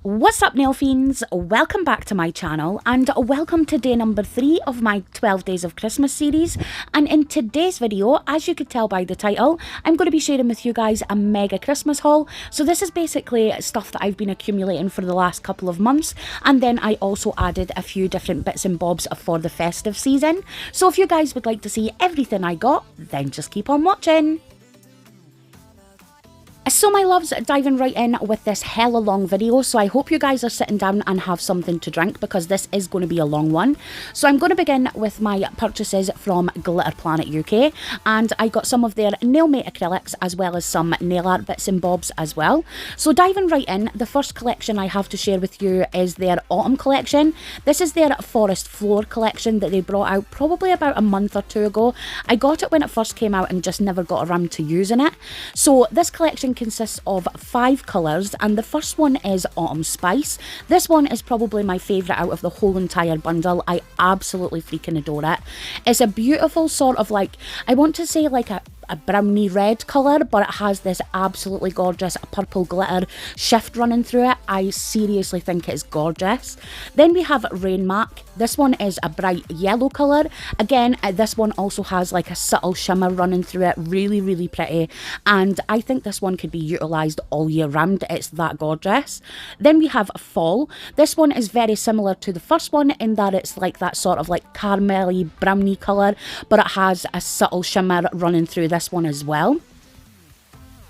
What's up, nail fiends? Welcome back to my channel and welcome to day number 3 of my 12 days of Christmas series. And in today's video, as you could tell by the title, I'm going to be sharing with you guys a mega Christmas haul. So this is basically stuff that I've been accumulating for the last couple of months, and then I also added a few different bits and bobs for the festive season. So if you guys would like to see everything I got, then just keep on watching. So my loves, diving right in with this hella long video, so I hope you guys are sitting down and have something to drink because this is going to be a long one. So I'm going to begin with my purchases from Glitter Planet UK, and I got some of their NailMate acrylics as well as some nail art bits and bobs as well. So diving right in, the first collection I have to share with you is their autumn collection. This is their forest floor collection that they brought out probably about a month or two ago. I got it when it first came out and just never got around to using it. So this collection consists of 5 colours, and the first one is Autumn Spice. This one is probably my favourite out of the whole entire bundle. I absolutely freaking adore it. It's a beautiful sort of like, I want to say like a browny red colour, but it has this absolutely gorgeous purple glitter shift running through it. I seriously think it's gorgeous. Then we have Rain Mark. This one is a bright yellow colour. Again, this one also has like a subtle shimmer running through it. Really, really pretty. And I think this one could be utilised all year round. It's that gorgeous. Then we have Fall. This one is very similar to the first one in that it's like that sort of like caramelly browny colour, but it has a subtle shimmer running through this one as well.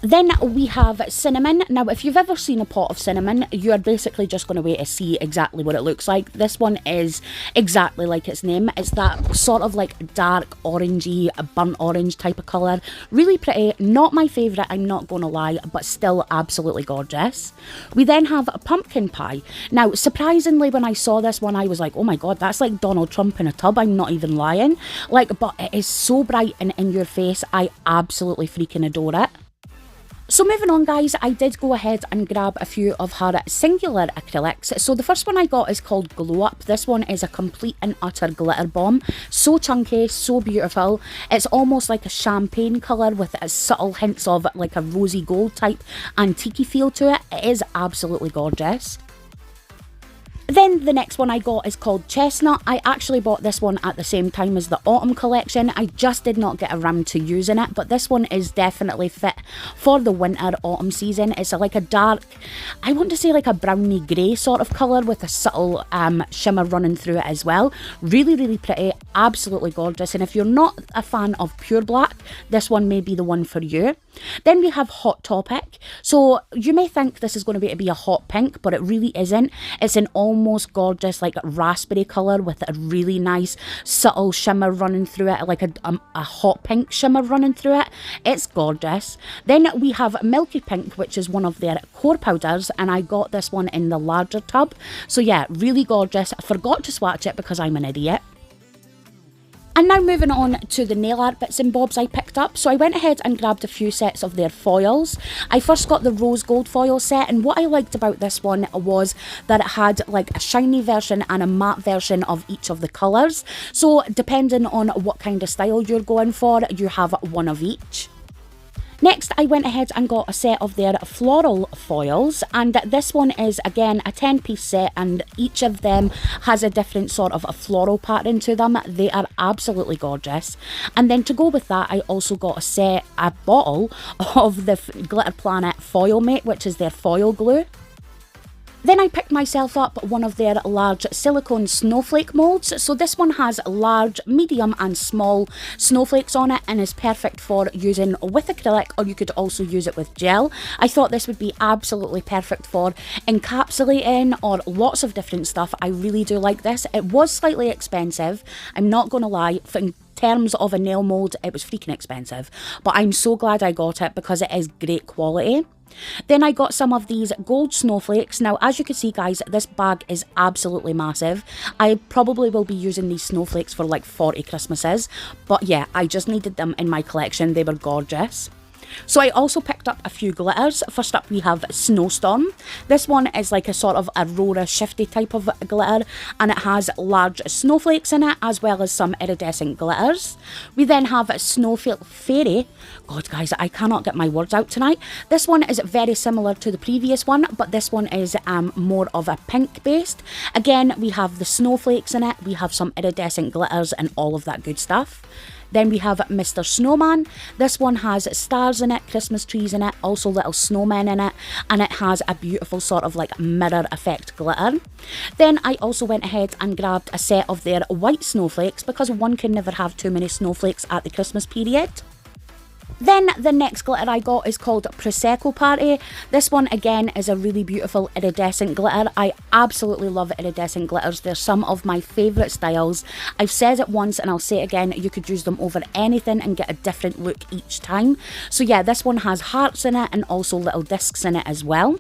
Then we have Cinnamon. Now, if you've ever seen a pot of cinnamon, you're basically just going to wait to see exactly what it looks like. This one is exactly like its name. It's that sort of like dark orangey, burnt orange type of colour. Really pretty. Not my favourite, I'm not going to lie, but still absolutely gorgeous. We then have Pumpkin Pie. Now, surprisingly, when I saw this one, I was like, oh my god, that's like Donald Trump in a tub. I'm not even lying. Like, but it is so bright and in your face. I absolutely freaking adore it. So moving on, guys, I did go ahead and grab a few of her singular acrylics. So the first one I got is called Glow Up. This one is a complete and utter glitter bomb. So chunky, so beautiful. It's almost like a champagne colour with subtle hints of like a rosy gold type antique feel to it. It is absolutely gorgeous. Then the next one I got is called Chestnut. I actually bought this one at the same time as the autumn collection. I just did not get around to using it, but this one is definitely fit for the winter autumn season. It's like a dark, I want to say like a browny grey sort of colour with a subtle shimmer running through it as well. Really, really pretty, absolutely gorgeous. And if you're not a fan of pure black, this one may be the one for you. Then we have Hot Topic. So you may think this is going to be a hot pink, but it really isn't. It's an almost gorgeous like raspberry colour with a really nice subtle shimmer running through it, like a hot pink shimmer running through it. It's gorgeous. Then we have Milky Pink, which is one of their core powders, and I got this one in the larger tub. So yeah, really gorgeous. I forgot to swatch it because I'm an idiot. And now moving on to the nail art bits and bobs I picked up. So I went ahead and grabbed a few sets of their foils. I first got the rose gold foil set, and what I liked about this one was that it had like a shiny version and a matte version of each of the colours. So depending on what kind of style you're going for, you have one of each. Next, I went ahead and got a set of their floral foils, and this one is again a 10-piece set, and each of them has a different sort of a floral pattern to them. They are absolutely gorgeous. And then to go with that, I also got a bottle of the Glitter Planet foilmate, which is their foil glue. Then I picked myself up one of their large silicone snowflake molds. So this one has large, medium and small snowflakes on it and is perfect for using with acrylic, or you could also use it with gel. I thought this would be absolutely perfect for encapsulating or lots of different stuff. I really do like this. It was slightly expensive, I'm not going to lie. In terms of a nail mold, it was freaking expensive, but I'm so glad I got it because it is great quality. Then I got some of these gold snowflakes. Now, as you can see, guys, this bag is absolutely massive. I probably will be using these snowflakes for like 40 Christmases, but yeah, I just needed them in my collection. They were gorgeous. So I also picked up a few glitters. First up we have Snowstorm. This one is like a sort of aurora shifty type of glitter, and it has large snowflakes in it as well as some iridescent glitters. We then have Snowflake Fairy. God guys, I cannot get my words out tonight. This one is very similar to the previous one, but this one is more of a pink based. Again, we have the snowflakes in it, we have some iridescent glitters and all of that good stuff. Then we have Mr. Snowman. This one has stars in it, Christmas trees in it, also little snowmen in it, and it has a beautiful sort of like mirror effect glitter. Then I also went ahead and grabbed a set of their white snowflakes because one can never have too many snowflakes at the Christmas period. Then the next glitter I got is called Prosecco Party. This one again is a really beautiful iridescent glitter. I absolutely love iridescent glitters. They're some of my favourite styles. I've said it once and I'll say it again, you could use them over anything and get a different look each time. So yeah, this one has hearts in it and also little discs in it as well.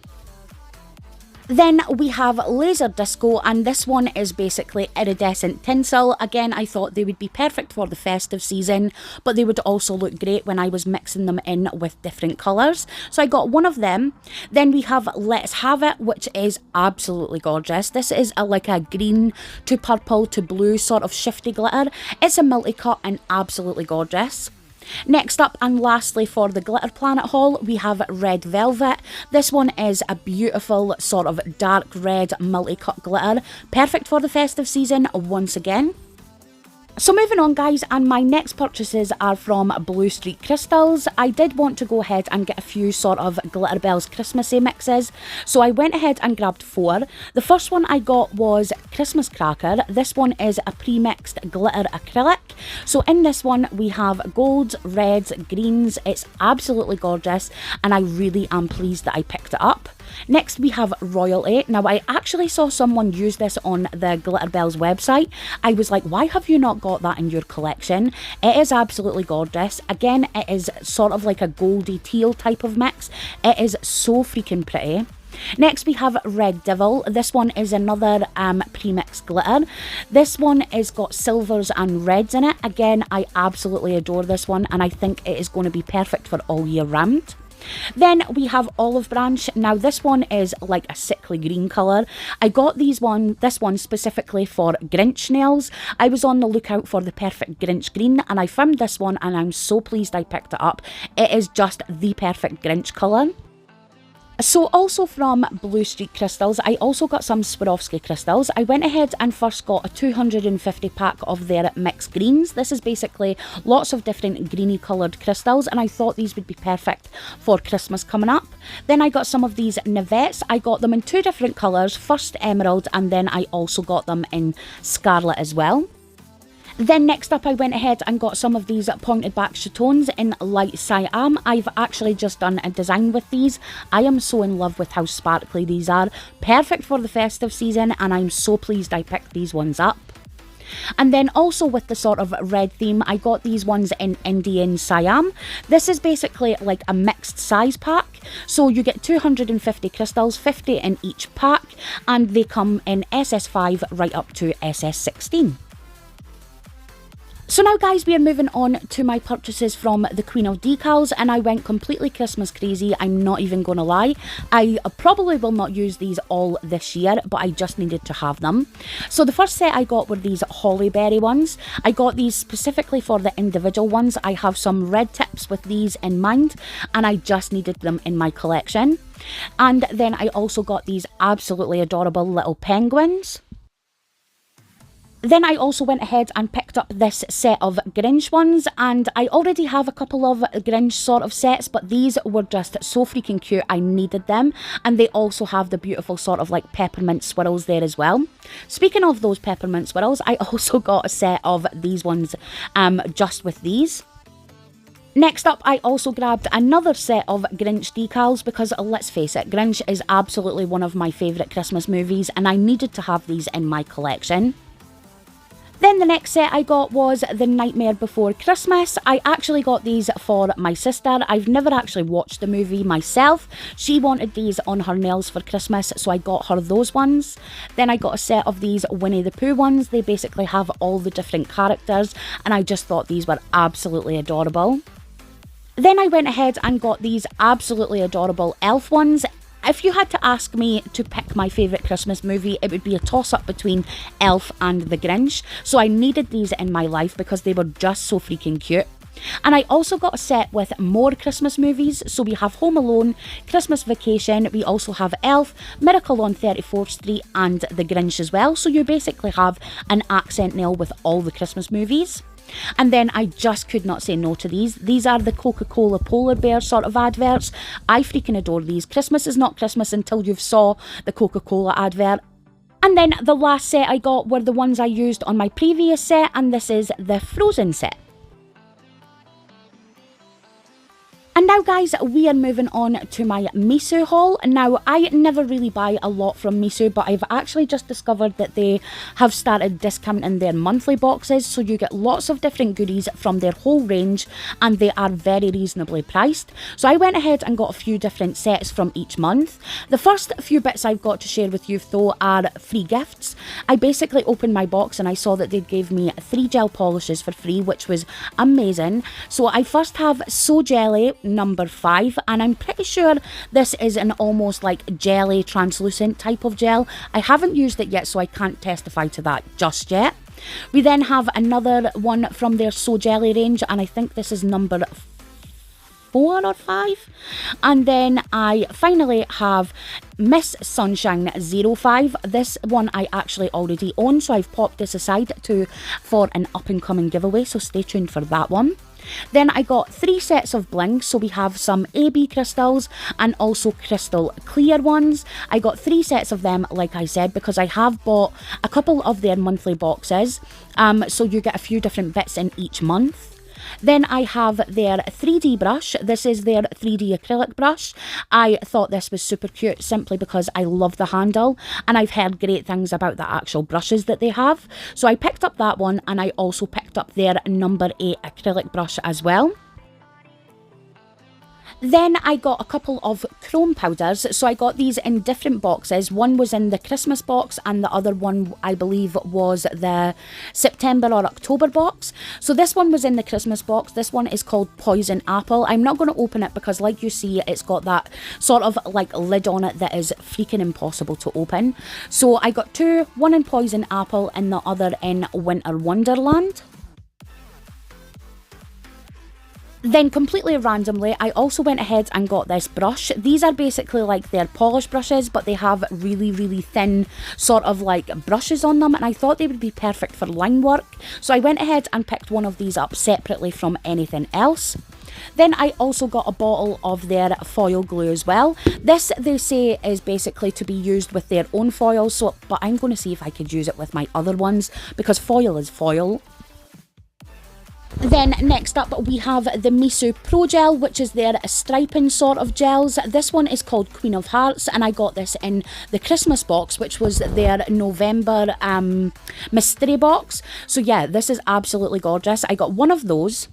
Then we have Laser Disco, and this one is basically iridescent tinsel. Again, I thought they would be perfect for the festive season, but they would also look great when I was mixing them in with different colours. So I got one of them. Then we have Let's Have It, which is absolutely gorgeous. This is like a green to purple to blue sort of shifty glitter. It's a multi-cut and absolutely gorgeous. Next up and lastly for the Glitter Planet haul, we have Red Velvet. This one is a beautiful sort of dark red multi-cut glitter, perfect for the festive season once again. So moving on guys, and my next purchases are from Bluestreak Crystals. I did want to go ahead and get a few sort of Glitterbells Christmassy mixes, so I went ahead and grabbed 4. The first one I got was Christmas Cracker. This one is a pre-mixed glitter acrylic. So in this one we have golds, reds, greens. It's absolutely gorgeous and I really am pleased that I picked it up. Next we have Royalty. Now I actually saw someone use this on the Glitterbells website. I was like, why have you not got that in your collection? It is absolutely gorgeous. Again, it is sort of like a goldy teal type of mix. It is so freaking pretty. Next we have Red Devil. This one is another pre-mixed glitter. This one is got silvers and reds in it. Again, I absolutely adore this one and I think it is going to be perfect for all year round. Then we have Olive Branch. Now this one is like a sickly green colour. I got this one specifically for Grinch nails. I was on the lookout for the perfect Grinch green and I found this one and I'm so pleased I picked it up. It is just the perfect Grinch colour. So also from Bluestreak Crystals, I also got some Swarovski crystals. I went ahead and first got a 250 pack of their mixed greens. This is basically lots of different greeny coloured crystals and I thought these would be perfect for Christmas coming up. Then I got some of these navettes. I got them in 2 different colours, first emerald and then I also got them in scarlet as well. Then next up I went ahead and got some of these pointed back chatones in light siam. I've actually just done a design with these. I am so in love with how sparkly these are. Perfect for the festive season and I'm so pleased I picked these ones up. And then also with the sort of red theme, I got these ones in Indian Siam. This is basically like a mixed size pack. So you get 250 crystals, 50 in each pack, and they come in SS5 right up to SS16. So now guys, we are moving on to my purchases from the Queen of Decals and I went completely Christmas crazy, I'm not even going to lie. I probably will not use these all this year, but I just needed to have them. So the first set I got were these Hollyberry ones. I got these specifically for the individual ones. I have some red tips with these in mind and I just needed them in my collection. And then I also got these absolutely adorable little penguins. Then I also went ahead and picked up this set of Grinch ones, and I already have a couple of Grinch sort of sets, but these were just so freaking cute, I needed them, and they also have the beautiful sort of like peppermint swirls there as well. Speaking of those peppermint swirls, I also got a set of these ones just with these. Next up, I also grabbed another set of Grinch decals because, let's face it, Grinch is absolutely one of my favourite Christmas movies and I needed to have these in my collection. Then the next set I got was The Nightmare Before Christmas. I actually got these for my sister. I've never actually watched the movie myself. She wanted these on her nails for Christmas, so I got her those ones. Then I got a set of these Winnie the Pooh ones. They basically have all the different characters, and I just thought these were absolutely adorable. Then I went ahead and got these absolutely adorable elf ones. If you had to ask me to pick my favourite Christmas movie, it would be a toss-up between Elf and The Grinch. So I needed these in my life because they were just so freaking cute. And I also got a set with more Christmas movies. So we have Home Alone, Christmas Vacation, we also have Elf, Miracle on 34th Street and The Grinch as well. So you basically have an accent nail with all the Christmas movies. And then I just could not say no to these. These are the Coca-Cola polar bear sort of adverts. I freaking adore these. Christmas is not Christmas until you've saw the Coca-Cola advert. And then the last set I got were the ones I used on my previous set, and this is the Frozen set. And now guys, we are moving on to my Misu haul. Now, I never really buy a lot from Misu, but I've actually just discovered that they have started discounting their monthly boxes, so you get lots of different goodies from their whole range, and they are very reasonably priced. So I went ahead and got a few different sets from each month. The first few bits I've got to share with you though are free gifts. I basically opened my box and I saw that they gave me 3 gel polishes for free, which was amazing. So I first have So Jelly number 5, and I'm pretty sure this is an almost like jelly translucent type of gel. I haven't used it yet, so I can't testify to that just yet. We then have another one from their So Jelly range, and I think this is number 4 or 5. And then I finally have Miss Sunshine 05. This one I actually already own, so I've popped this aside for an up and coming giveaway, so stay tuned for that one. Then I got 3 sets of bling, so we have some AB crystals and also crystal clear ones. I got 3 sets of them, like I said, because I have bought a couple of their monthly boxes, so you get a few different bits in each month. Then I have their 3D brush. This is their 3D acrylic brush. I thought this was super cute simply because I love the handle, and I've heard great things about the actual brushes that they have. So I picked up that one, and I also picked up their number 8 acrylic brush as well. Then I got a couple of chrome powders, so I got these in different boxes. One was in the Christmas box and the other one I believe was the September or October box. So this one was in the Christmas box. This one is called Poison Apple. I'm not going to open it because, like you see, it's got that sort of like lid on it that is freaking impossible to open. So I got 2, one in Poison Apple and the other in Winter Wonderland. Then completely randomly, I also went ahead and got this brush. These are basically like their polish brushes, but they have really, really thin sort of like brushes on them, and I thought they would be perfect for line work. So I went ahead and picked one of these up separately from anything else. Then I also got a bottle of their foil glue as well. This, they say, is basically to be used with their own foil, but I'm going to see if I could use it with my other ones, because foil is foil. Then next up we have the Misu Pro Gel, which is their striping sort of gels. This one is called Queen of Hearts, and I got this in the Christmas box, which was their November mystery box. So yeah, this is absolutely gorgeous. I got one of those.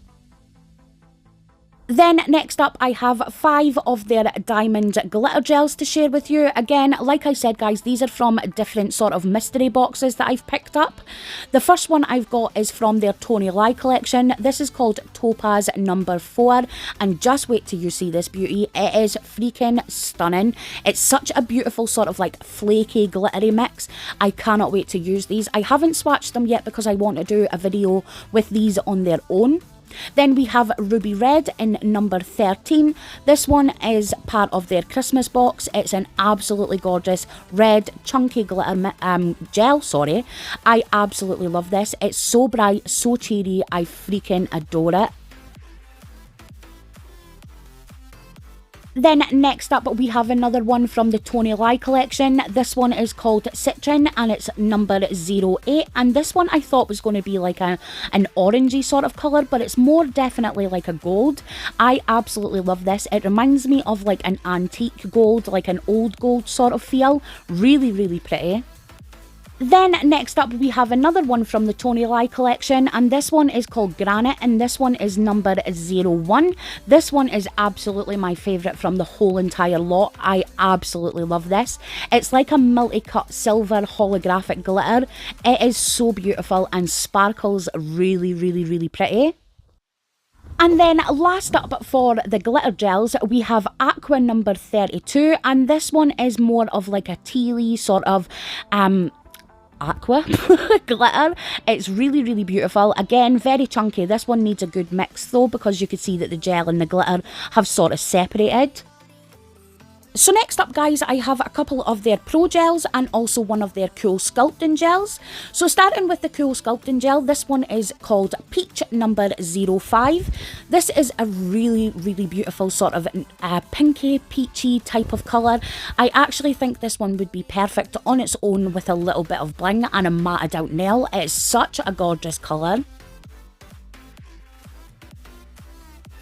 Then next up I have 5 of their diamond glitter gels to share with you. Again, like I said guys, these are from different sort of mystery boxes that I've picked up. The first one I've got is from their Tony Lai collection. This is called Topaz number 4, and just wait till you see this beauty. It is freaking stunning. It's such a beautiful sort of like flaky glittery mix. I cannot wait to use these. I haven't swatched them yet because I want to do a video with these on their own. Then we have Ruby Red in number 13. This one is part of their Christmas box. It's an absolutely gorgeous red chunky glitter gel, sorry. I absolutely love this. It's so bright, so cheery. I freaking adore it. Then next up we have another one from the Tony Lai collection. This one is called Citron and it's number 08, and this one I thought was going to be like an orangey sort of colour, but it's more definitely like a gold. I absolutely love this. It reminds me of like an antique gold, like an old gold sort of feel. Really, really pretty. Then next up we have another one from the Tony Lai collection, and this one is called Granite, and this one is number 01. This one is absolutely my favourite from the whole entire lot. I absolutely love this. It's like a multi-cut silver holographic glitter. It is so beautiful and sparkles really, really, really pretty. And then last up for the glitter gels, we have Aqua number 32, and this one is more of like a tealy sort of aqua glitter. It's really, really beautiful. Again, very chunky. This one needs a good mix though, because you can see that the gel and the glitter have sort of separated. So next up, guys, I have a couple of their pro gels and also one of their cool sculpting gels. So starting with the cool sculpting gel, this one is called Peach number 05. This is a really, really beautiful sort of pinky, peachy type of colour. I actually think this one would be perfect on its own with a little bit of bling and a matted out nail. It's such a gorgeous colour.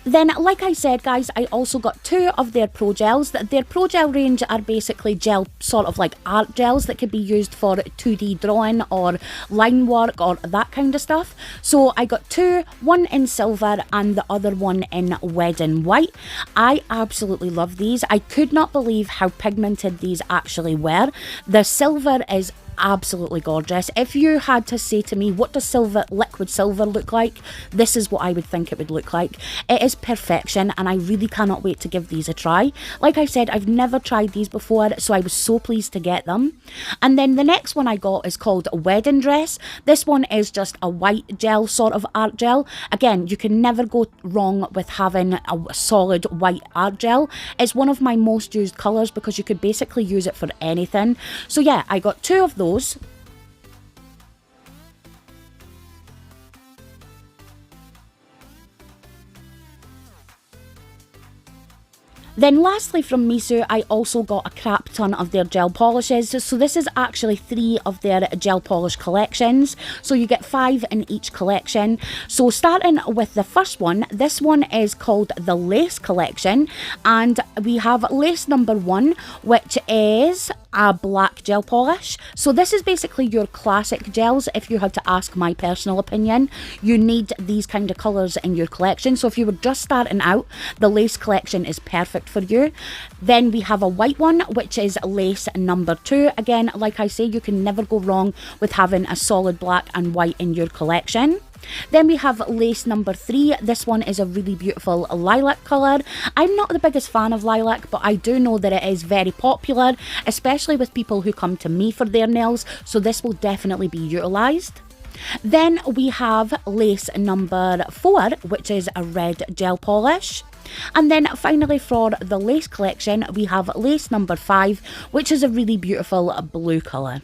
Then, like I said, guys, I also got two of their pro gels. Their pro gel range are basically gel, sort of like art gels that could be used for 2D drawing or line work or that kind of stuff. So I got two, one in silver and the other one in wedding white. I absolutely love these. I could not believe how pigmented these actually were. The silver is absolutely gorgeous. If you had to say to me, what does silver, liquid silver look like? This is what I would think it would look like. It is perfection and I really cannot wait to give these a try. Like I said, I've never tried these before, so I was so pleased to get them. And then the next one I got is called Wedding Dress. This one is just a white gel, sort of art gel. Again, you can never go wrong with having a solid white art gel. It's one of my most used colours because you could basically use it for anything. So yeah, I got two of those. Then lastly from Miso, I also got a crap ton of their gel polishes. So this is actually 3 of their gel polish collections. So you get 5 in each collection. So starting with the first one, this one is called the Lace Collection. And we have lace number 1, which is a black gel polish. So this is basically your classic gels. If you had to ask my personal opinion, you need these kind of colours in your collection. So if you were just starting out, the Lace Collection is perfect for you. Then we have a white one, which is lace number 2. Again, like I say, you can never go wrong with having a solid black and white in your collection. Then we have lace number 3. This one is a really beautiful lilac colour. I'm not the biggest fan of lilac, but I do know that it is very popular, especially with people who come to me for their nails, so this will definitely be utilised. Then we have lace number 4, which is a red gel polish. And then finally for the lace collection, we have lace number 5, which is a really beautiful blue colour.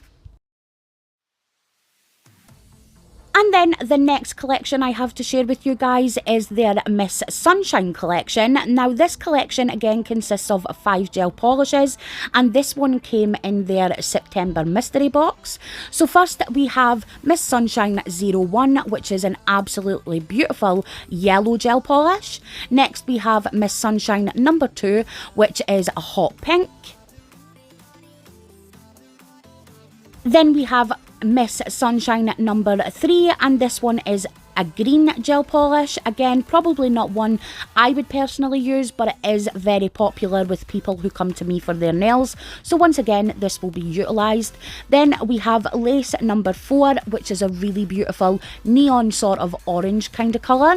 And then the next collection I have to share with you guys is their Miss Sunshine collection. Now this collection again consists of 5 gel polishes, and this one came in their September mystery box. So first we have Miss Sunshine 01, which is an absolutely beautiful yellow gel polish. Next we have Miss Sunshine number 2, which is a hot pink. Then we have Miss Sunshine number 3, and this one is a green gel polish. Again, probably not one I would personally use, but it is very popular with people who come to me for their nails. So once again, this will be utilised. Then we have lace number 4, which is a really beautiful neon sort of orange kind of colour.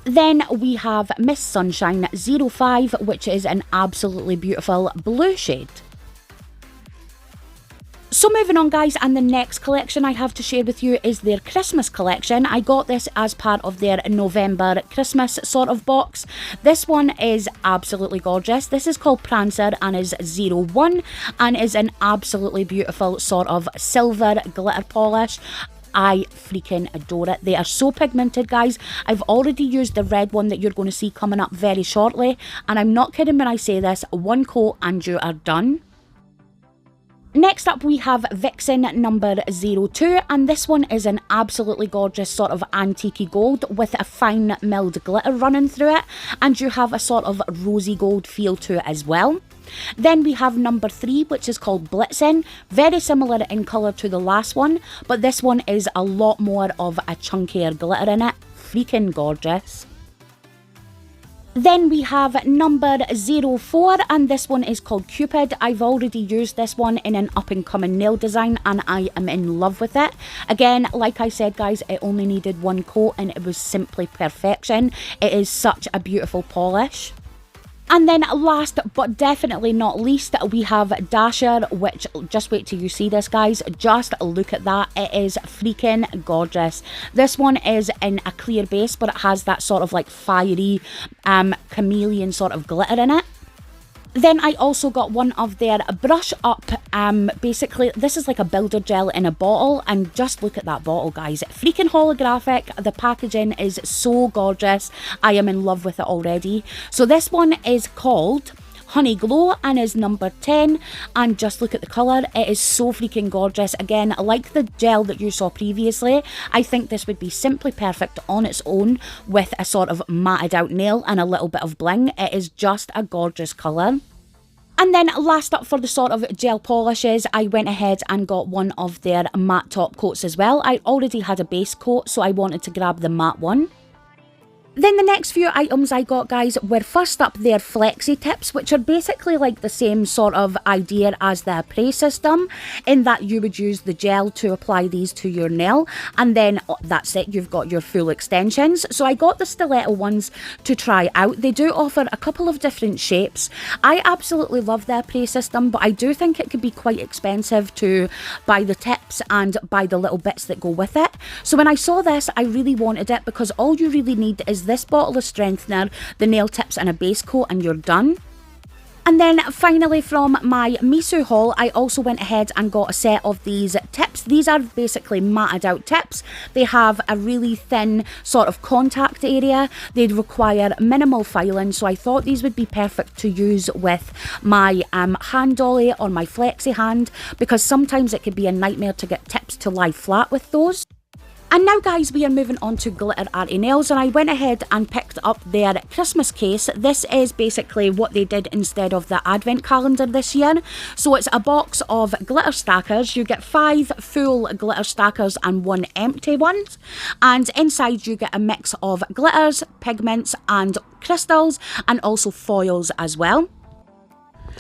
Then we have Miss Sunshine 05, which is an absolutely beautiful blue shade. So moving on guys, and the next collection I have to share with you is their Christmas collection. I got this as part of their November Christmas sort of box. This one is absolutely gorgeous. This is called Prancer and is 01 and is an absolutely beautiful sort of silver glitter polish. I freaking adore it. They are so pigmented, guys. I've already used the red one that you're going to see coming up very shortly, and I'm not kidding when I say this, one coat and you are done. Next up we have Vixen number 02, and this one is an absolutely gorgeous sort of antique gold with a fine milled glitter running through it, and you have a sort of rosy gold feel to it as well. Then we have number 3, which is called Blitzen, very similar in colour to the last one, but this one is a lot more of a chunkier glitter in it. Freaking gorgeous. Then we have number 04, and this one is called Cupid. I've already used this one in an up and coming nail design and I am in love with it. Again, like I said guys, it only needed one coat and it was simply perfection. It is such a beautiful polish. And then last but definitely not least, we have Dasher, which, just wait till you see this guys, just look at that, it is freaking gorgeous. This one is in a clear base, but it has that sort of like fiery chameleon sort of glitter in it. Then I also got one of their brush up, basically this is like a builder gel in a bottle, and just look at that bottle guys, freaking holographic, the packaging is so gorgeous, I am in love with it already. So this one is called Honey Glow and is number 10, and just look at the colour, it is so freaking gorgeous. Again, like the gel that you saw previously, I think this would be simply perfect on its own with a sort of matted out nail and a little bit of bling. It is just a gorgeous colour. And then last up for the sort of gel polishes, I went ahead and got one of their matte top coats as well. I already had a base coat, so I wanted to grab the matte one. Then the next few items I got guys were first up their flexi tips, which are basically like the same sort of idea as the Prey system, in that you would use the gel to apply these to your nail and then that's it, you've got your full extensions. So I got the stiletto ones to try out. They do offer a couple of different shapes. I absolutely love their Prey system, but I do think it could be quite expensive to buy the tips and buy the little bits that go with it. So when I saw this, I really wanted it because all you really need is this bottle of strengthener, the nail tips and a base coat and you're done. And then finally from my Misu haul, I also went ahead and got a set of these tips. These are basically matted out tips. They have a really thin sort of contact area. They'd require minimal filing, so I thought these would be perfect to use with my hand dolly or my flexi hand, because sometimes it could be a nightmare to get tips to lie flat with those. And now guys, we are moving on to Glitterarty nails, and I went ahead and picked up their Christmas case. This is basically what they did instead of the advent calendar this year. So it's a box of glitter stackers. You get 5 full glitter stackers and 1 empty one. And inside you get a mix of glitters, pigments and crystals, and also foils as well.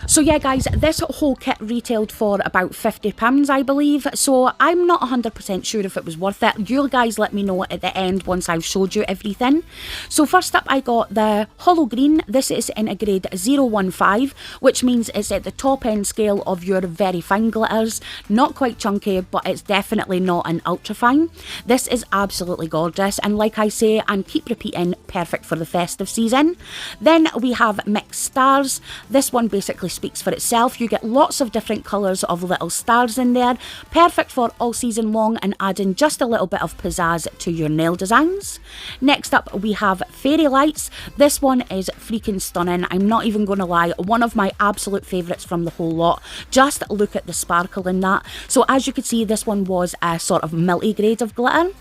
So yeah guys, this whole kit retailed for about £50 I believe, so I'm not 100% sure if it was worth it. You guys let me know at the end once I've showed you everything. So first up I got the Hollow Green. This is in a grade 015, which means it's at the top end scale of your very fine glitters. Not quite chunky, but it's definitely not an ultra fine. This is absolutely gorgeous, and like I say and keep repeating, perfect for the festive season. Then we have Mixed Stars. This one basically speaks for itself. You get lots of different colours of little stars in there, perfect for all season long and adding just a little bit of pizzazz to your nail designs. Next up we have Fairy Lights. This one is freaking stunning, I'm not even going to lie, one of my absolute favourites from the whole lot. Just look at the sparkle in that. So as you can see, this one was a sort of milky grade of glitter.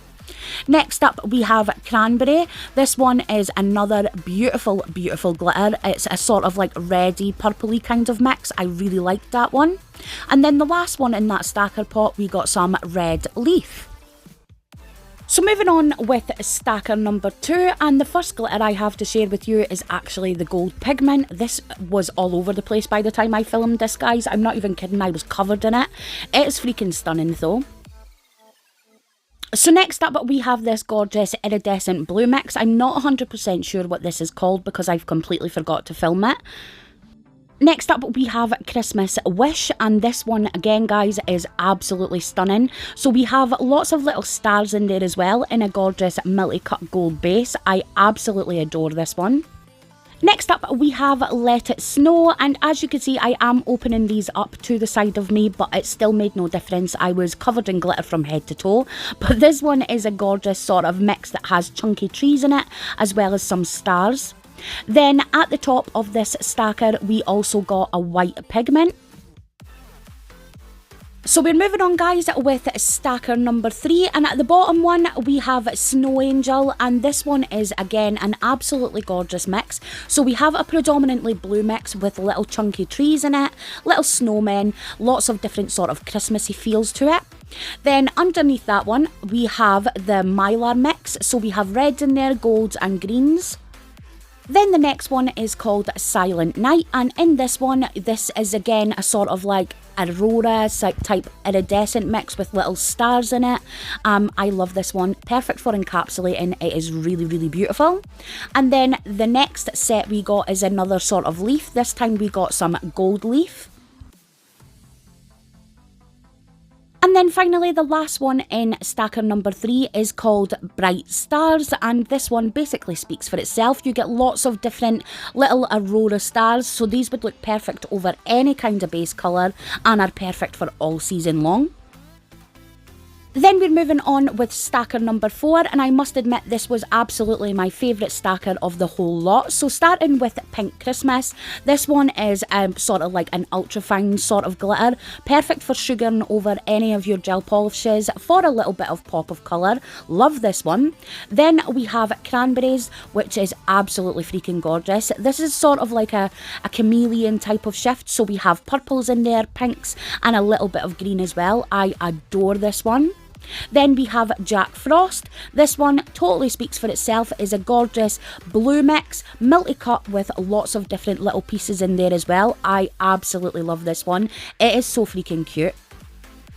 Next up we have Cranberry. This one is another beautiful, beautiful glitter. It's a sort of like reddy, purpley kind of mix. I really liked that one. And then the last one in that stacker pot, we got some Red Leaf. So moving on with stacker number 2, and the first glitter I have to share with you is actually the gold pigment. This was all over the place by the time I filmed this guys, I'm not even kidding, I was covered in it. It is freaking stunning though. So next up we have this gorgeous iridescent blue mix. I'm not 100% sure what this is called because I've completely forgot to film it. Next up we have Christmas Wish, and this one again guys is absolutely stunning. So we have lots of little stars in there as well in a gorgeous multi-cut gold base. I absolutely adore this one. Next up we have Let It Snow, and as you can see I am opening these up to the side of me, but it still made no difference. I was covered in glitter from head to toe. But this one is a gorgeous sort of mix that has chunky trees in it as well as some stars. Then at the top of this stacker we also got a white pigment. So we're moving on guys with stacker number 3, and at the bottom one we have Snow Angel, and this one is again an absolutely gorgeous mix. So we have a predominantly blue mix with little chunky trees in it, little snowmen, lots of different sort of Christmassy feels to it. Then underneath that one we have the Mylar mix, so we have reds in there, golds and greens. Then the next one is called Silent Night, and in this one, this is again a sort of like aurora type iridescent mix with little stars in it. I love this one, perfect for encapsulating. It is really, really beautiful. And then the next set we got is another sort of leaf. This time we got some gold leaf. And then finally, the last one in stacker number 3 is called Bright Stars, and this one basically speaks for itself. You get lots of different little aurora stars, so these would look perfect over any kind of base colour and are perfect for all season long. Then we're moving on with stacker number 4, and I must admit this was absolutely my favourite stacker of the whole lot. So starting with Pink Christmas, this one is sort of like an ultra fine sort of glitter, perfect for sugaring over any of your gel polishes for a little bit of pop of colour. Love this one. Then we have Cranberries, which is absolutely freaking gorgeous. This is sort of like a chameleon type of shift, so we have purples in there, pinks, and a little bit of green as well. I adore this one. Then we have Jack Frost. This one totally speaks for itself. It is a gorgeous blue mix, multi-cut with lots of different little pieces in there as well. I absolutely love this one. It is so freaking cute.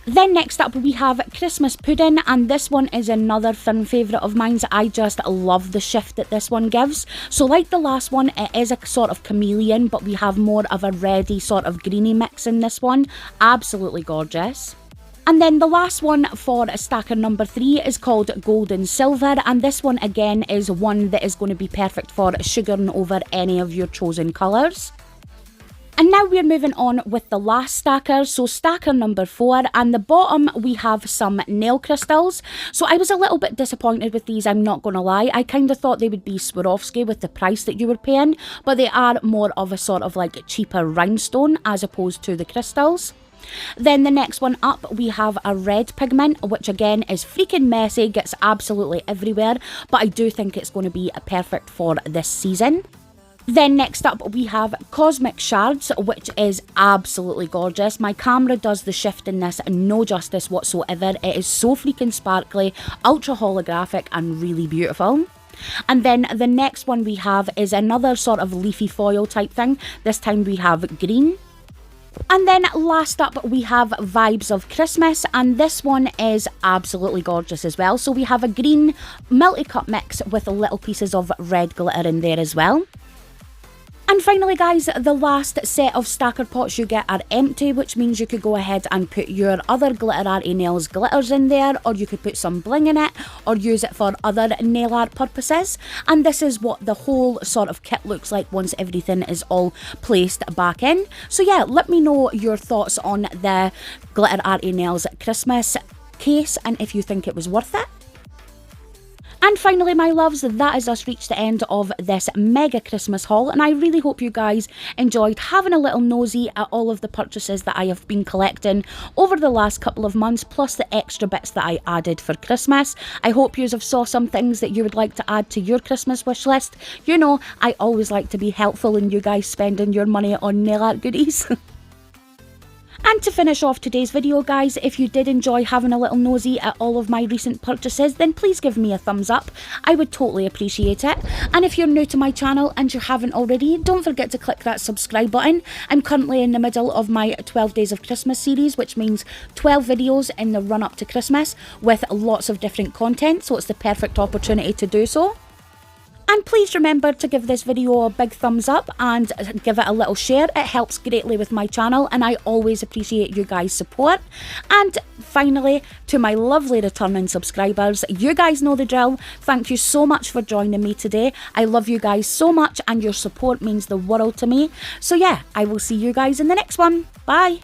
Then next up we have Christmas Pudding, and this one is another fan favourite of mine. I just love the shift that this one gives. So like the last one, it is a sort of chameleon, but we have more of a reddy sort of greeny mix in this one. Absolutely gorgeous. And then the last one for stacker number 3 is called Gold and Silver, and this one again is one that is going to be perfect for sugaring over any of your chosen colours. And now we're moving on with the last stacker, so stacker number 4, and the bottom we have some nail crystals. So I was a little bit disappointed with these, I'm not going to lie. I kind of thought they would be Swarovski with the price that you were paying, but they are more of a sort of like cheaper rhinestone as opposed to the crystals. Then the next one up we have a red pigment, which again is freaking messy, gets absolutely everywhere, but I do think it's going to be perfect for this season. Then next up we have Cosmic Shards, which is absolutely gorgeous. My camera does the shift in this no justice whatsoever. It is so freaking sparkly, ultra holographic and really beautiful. And then the next one we have is another sort of leafy foil type thing. This time we have green. And then last up we have Vibes of Christmas, and this one is absolutely gorgeous as well. So we have a green multi-cut mix with little pieces of red glitter in there as well. And finally guys, the last set of stacker pots you get are empty, which means you could go ahead and put your other Glitterarty nails glitters in there, or you could put some bling in it, or use it for other nail art purposes. And this is what the whole sort of kit looks like once everything is all placed back in. So yeah, let me know your thoughts on the Glitterarty Nails Christmas case and if you think it was worth it. And finally, my loves, that has us reached the end of this mega Christmas haul, and I really hope you guys enjoyed having a little nosy at all of the purchases that I have been collecting over the last couple of months, plus the extra bits that I added for Christmas. I hope you have saw some things that you would like to add to your Christmas wish list. You know, I always like to be helpful in you guys spending your money on nail art goodies. And to finish off today's video guys, if you did enjoy having a little nosy at all of my recent purchases, then please give me a thumbs up. I would totally appreciate it. And if you're new to my channel and you haven't already, don't forget to click that subscribe button. I'm currently in the middle of my 12 Days of Christmas series, which means 12 videos in the run up to Christmas with lots of different content, so it's the perfect opportunity to do so. And please remember to give this video a big thumbs up and give it a little share. It helps greatly with my channel and I always appreciate you guys' support. And finally, to my lovely returning subscribers, you guys know the drill. Thank you so much for joining me today. I love you guys so much and your support means the world to me. So yeah, I will see you guys in the next one. Bye!